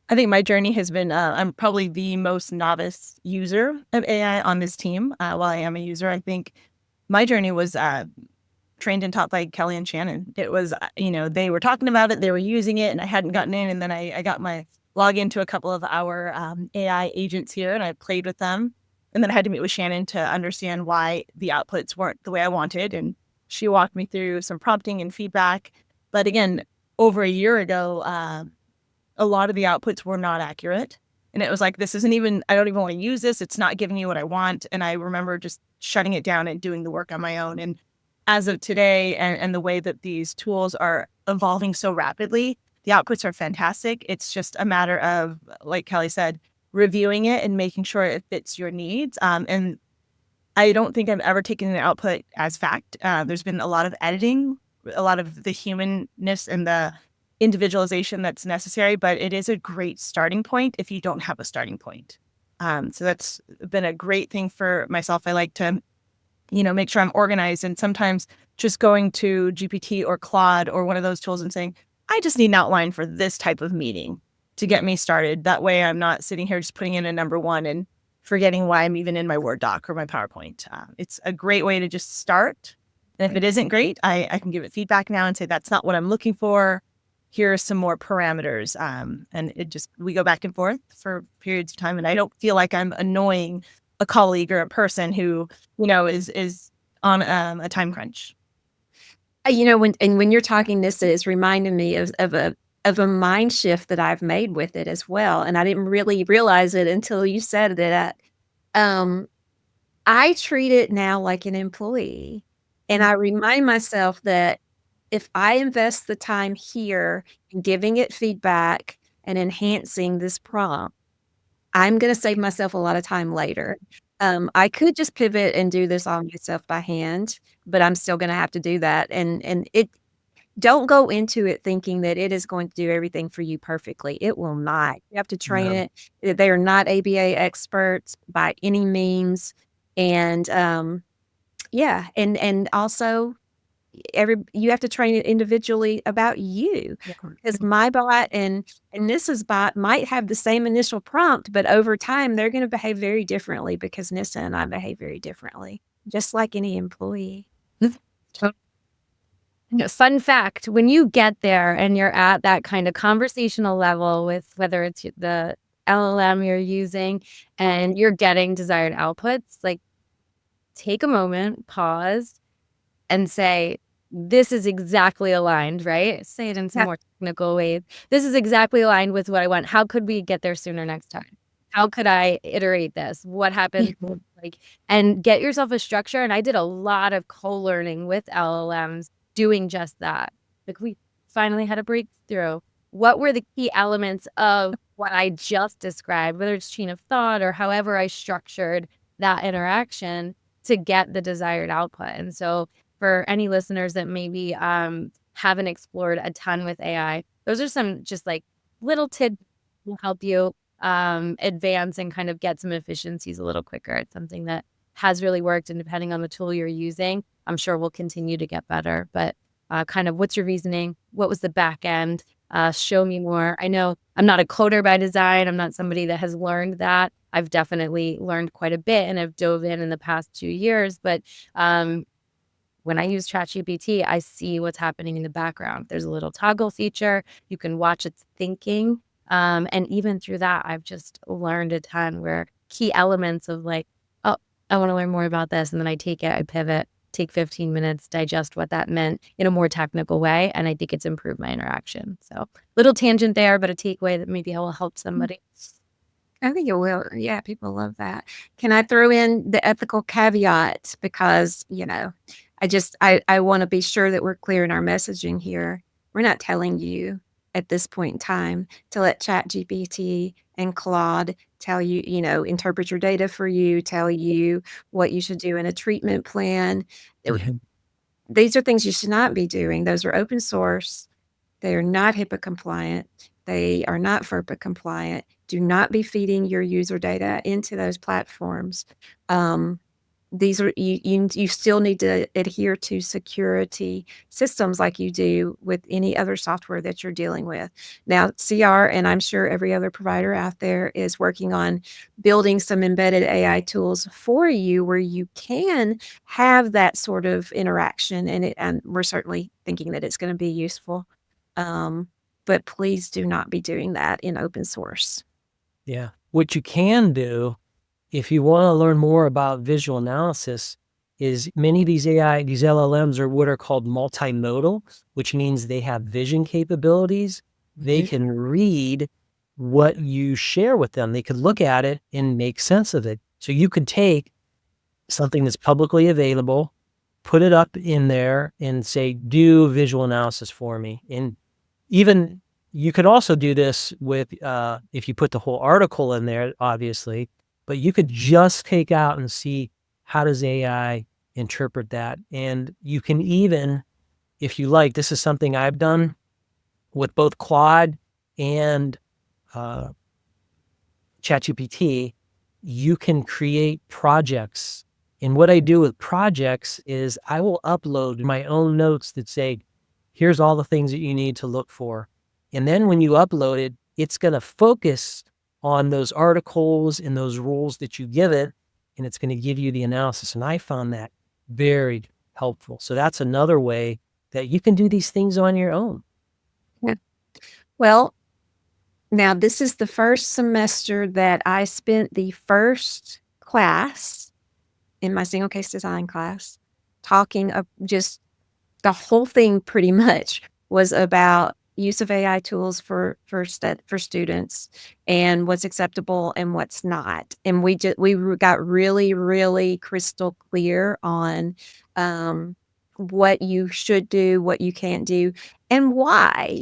I think my journey has been, I'm probably the most novice user of AI on this team. While I am a user, I think my journey was trained and taught by Kelly and Shannon. It was, they were talking about it, they were using it, and I hadn't gotten in. And then I got my login to a couple of our AI agents here, and I played with them. And then I had to meet with Shannon to understand why the outputs weren't the way I wanted. And she walked me through some prompting and feedback. But again, over a year ago, a lot of the outputs were not accurate. And it was like, I don't even want to use this. It's not giving me what I want. And I remember just shutting it down and doing the work on my own. And as of today, and the way that these tools are evolving so rapidly, the outputs are fantastic. It's just a matter of, like Kelly said, reviewing it and making sure it fits your needs. And I don't think I've ever taken an output as fact. There's been a lot of editing, a lot of the humanness and the individualization that's necessary, but it is a great starting point if you don't have a starting point. So that's been a great thing for myself. I like to, make sure I'm organized, and sometimes just going to GPT or Claude or one of those tools and saying, I just need an outline for this type of meeting to get me started. That way I'm not sitting here just putting in a number one and forgetting why I'm even in my Word doc or my PowerPoint. It's a great way to just start. And if it isn't great, I can give it feedback now and say, that's not what I'm looking for. Here are some more parameters. And we go back and forth for periods of time. And I don't feel like I'm annoying a colleague or a person who, is on a time crunch. When you're talking, this is reminding me of a mind shift that I've made with it as well. And I didn't really realize it until you said that. I treat it now like an employee. And I remind myself that if I invest the time here in giving it feedback and enhancing this prompt, I'm gonna save myself a lot of time later. I could just pivot and do this all myself by hand, but I'm still gonna have to do that, and it don't go into it thinking that it is going to do everything for you perfectly. It will not. You have to train No. it. They are not ABA experts by any means, and, yeah, and also you have to train it individually about you. Yeah. Because my bot and Nissa's bot might have the same initial prompt, but over time, they're gonna behave very differently because Nissa and I behave very differently, just like any employee. Fun fact, when you get there and you're at that kind of conversational level with whether it's the LLM you're using and you're getting desired outputs, like take a moment, pause, and say, this is exactly aligned, right? Say it in some Yeah. more technical ways. This is exactly aligned with what I want. How could we get there sooner next time? How could I iterate this? What happened? Like, and get yourself a structure. And I did a lot of co-learning with LLMs doing just that. Like we finally had a breakthrough. What were the key elements of what I just described, whether it's chain of thought or however I structured that interaction to get the desired output? And so for any listeners that maybe haven't explored a ton with AI, those are some just like little tidbits that will help you advance and kind of get some efficiencies a little quicker. It's something that has really worked, and depending on the tool you're using, I'm sure we'll continue to get better. But kind of what's your reasoning? What was the back end? Show me more. I know I'm not a coder by design. I'm not somebody that has learned that. I've definitely learned quite a bit and have dove in the past 2 years. But when I use ChatGPT, I see what's happening in the background. There's a little toggle feature. You can watch its thinking. And even through that, I've just learned a ton where key elements of like, oh, I want to learn more about this. And then I take it, I pivot, take 15 minutes, digest what that meant in a more technical way. And I think it's improved my interaction. So little tangent there, but a takeaway that maybe will help somebody. I think it will. Yeah, people love that. Can I throw in the ethical caveat? Because, I want to be sure that we're clear in our messaging here. We're not telling you at this point in time to let ChatGPT and Claude tell you, interpret your data for you, tell you what you should do in a treatment plan. These are things you should not be doing. Those are open source. They are not HIPAA compliant. They are not FERPA compliant. Do not be feeding your user data into those platforms. These are you still need to adhere to security systems like you do with any other software that you're dealing with. Now, CR, and I'm sure every other provider out there is working on building some embedded AI tools for you where you can have that sort of interaction, and we're certainly thinking that it's going to be useful. But please do not be doing that in open source. Yeah. What you can do if you want to learn more about visual analysis is many of these LLMs are what are called multimodal, which means they have vision capabilities. They can read what you share with them. They could look at it and make sense of it. So you could take something that's publicly available, put it up in there and say, do visual analysis for me. And even you could also do this with, if you put the whole article in there, obviously, but you could just take out and see how does AI interpret that. And you can even, if you like, this is something I've done with both Claude and ChatGPT, you can create projects. And what I do with projects is I will upload my own notes that say, here's all the things that you need to look for. And then when you upload it, it's going to focus on those articles and those rules that you give it, and it's going to give you the analysis. And I found that very helpful. So that's another way that you can do these things on your own. Yeah. Well, now this is the first semester that I spent the first class in my single case design class talking just the whole thing pretty much was about use of AI tools for students and what's acceptable and what's not. And we got really, really crystal clear on what you should do, what you can't do, and why.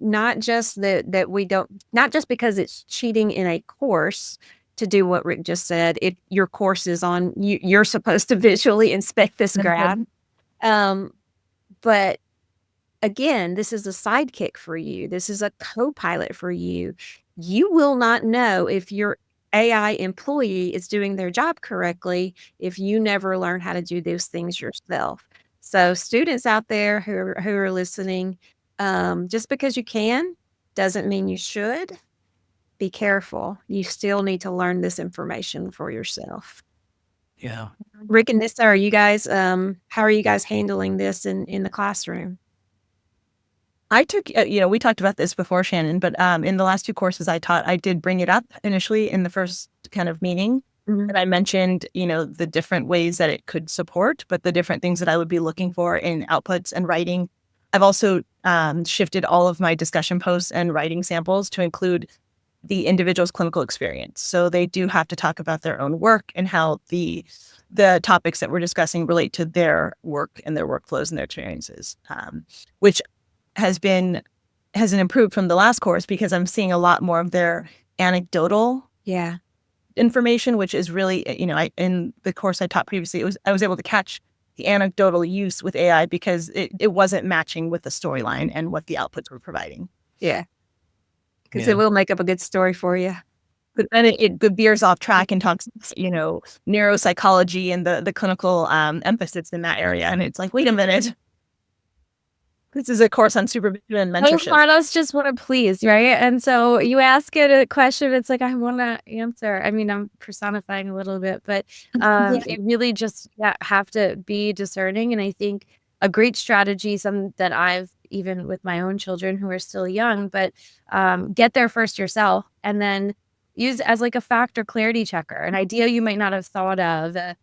Not just that we don't, not just because it's cheating in a course to do what Rick just said. Your course is on you're supposed to visually inspect this graph. But again, this is a sidekick for you. This is a co-pilot for you. You will not know if your AI employee is doing their job correctly if you never learn how to do those things yourself. So students out there who are listening, just because you can doesn't mean you should. Be careful. You still need to learn this information for yourself. Yeah. Rick and Nissa, are you guys, how are you guys handling this in the classroom? I took, we talked about this before, Shannon, but in the last 2 courses I taught, I did bring it up initially in the first kind of meeting. And I mentioned, the different ways that it could support, but the different things that I would be looking for in outputs and writing. I've also shifted all of my discussion posts and writing samples to include the individual's clinical experience. So they do have to talk about their own work and how the topics that we're discussing relate to their work and their workflows and their experiences, which hasn't improved from the last course because I'm seeing a lot more of their anecdotal information, which is really, in the course I taught previously, I was able to catch the anecdotal use with AI because it wasn't matching with the storyline and what the outputs were providing. Yeah. Because it will make up a good story for you. But then it veers off track and talks, neuropsychology and the clinical emphasis in that area. And it's like, wait a minute. This is a course on supervision and mentorship. Us just want to please, right? And so you ask it a question, it's like, I want to answer. I mean, I'm personifying a little bit, but it really just have to be discerning. And I think a great strategy, some that I've, even with my own children who are still young, but get there first yourself and then use as like a fact or clarity checker, an idea you might not have thought of, a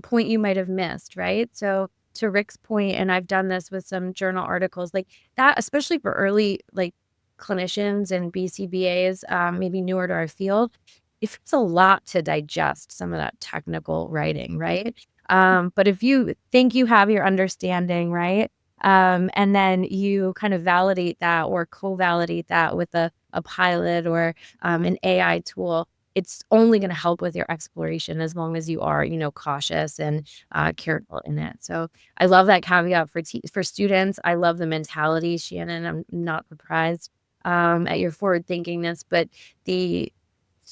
point you might have missed, right? So to Rick's point, and I've done this with some journal articles like that, especially for early like clinicians and BCBAs, maybe newer to our field, if it's a lot to digest some of that technical writing, right? But if you think you have your understanding, right? And then you kind of validate that or co-validate that with a pilot or an AI tool, it's only going to help with your exploration as long as you are, cautious and careful in it. So I love that caveat for students. I love the mentality, Shannon. I'm not surprised at your forward thinkingness, but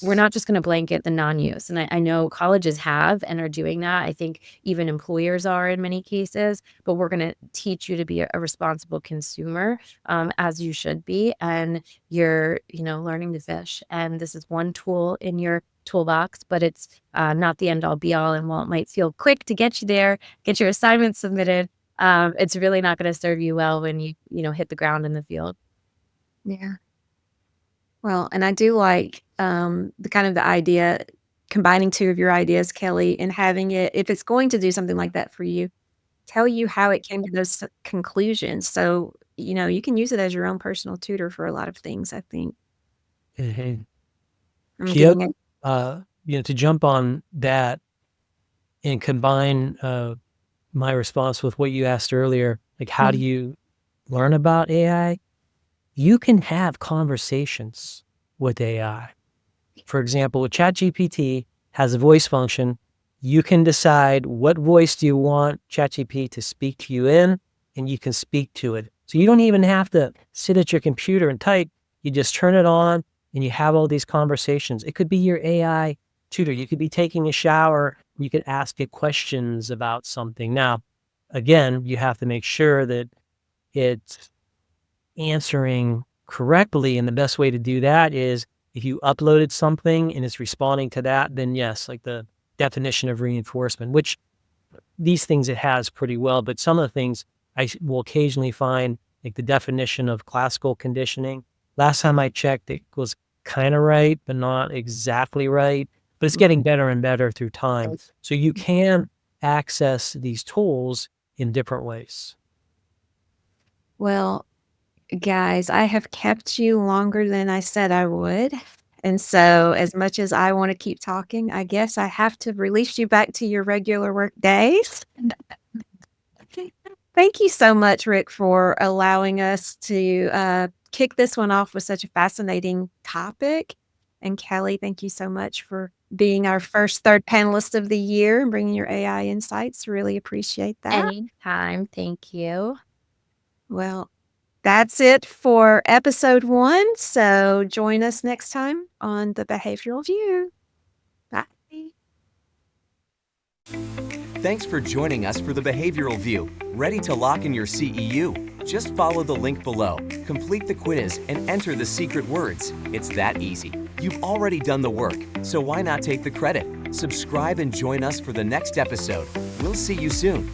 we're not just going to blanket the non-use. And I know colleges have and are doing that. I think even employers are in many cases, but we're going to teach you to be a responsible consumer, as you should be. And you're, learning to fish. And this is one tool in your toolbox, but it's not the end all be all. And while it might feel quick to get you there, get your assignment submitted, it's really not going to serve you well when you, hit the ground in the field. Yeah. Well, and I do like the idea, combining 2 of your ideas, Kelly, and having it, if it's going to do something like that for you, tell you how it came to those conclusions. So, you can use it as your own personal tutor for a lot of things, I think. Mhm. I'm Yep. getting it. To jump on that and combine my response with what you asked earlier, like how do you learn about AI? You can have conversations with AI. For example, with ChatGPT has a voice function. You can decide what voice do you want ChatGPT to speak to you in, and you can speak to it. So you don't even have to sit at your computer and type. You just turn it on and you have all these conversations. It could be your AI tutor. You could be taking a shower. You could ask it questions about something. Now, again, you have to make sure that it's answering correctly. And the best way to do that is if you uploaded something and it's responding to that, then yes, like the definition of reinforcement, which these things it has pretty well, but some of the things I will occasionally find, like the definition of classical conditioning. Last time I checked, it was kind of right, but not exactly right. But it's getting better and better through time. So you can access these tools in different ways. Well, guys, I have kept you longer than I said I would. And so as much as I want to keep talking, I guess I have to release you back to your regular work days. Thank you so much, Rick, for allowing us to kick this one off with such a fascinating topic. And Kelly, thank you so much for being our first third panelist of the year and bringing your AI insights. Really appreciate that. Anytime. Thank you. Well, that's it for episode 1. So join us next time on the Behavioral View. Bye. Thanks for joining us for the Behavioral View. Ready to lock in your CEU? Just follow the link below, complete the quiz, and enter the secret words. It's that easy. You've already done the work, so why not take the credit? Subscribe and join us for the next episode. We'll see you soon.